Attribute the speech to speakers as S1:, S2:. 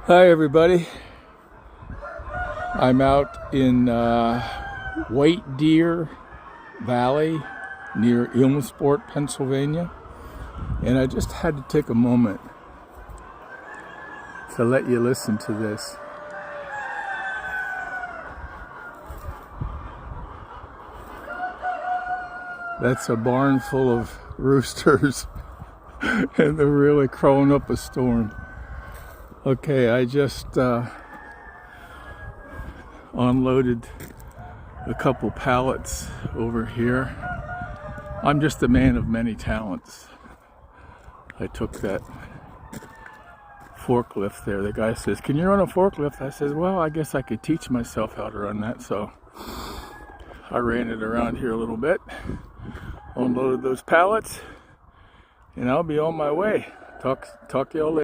S1: Hi everybody, I'm out in White Deer Valley near Ilmsport, Pennsylvania, and I just had to take a moment to let you listen to this. That's a barn full of roosters and they're really crowing up a storm. Okay, I just unloaded a couple pallets over here. I'm just a man of many talents. I took that forklift there. The guy says, "Can you run a forklift?" I says, "Well, I guess I could teach myself how to run that." So I ran it around here a little bit, unloaded those pallets, and I'll be on my way. Talk to y'all later.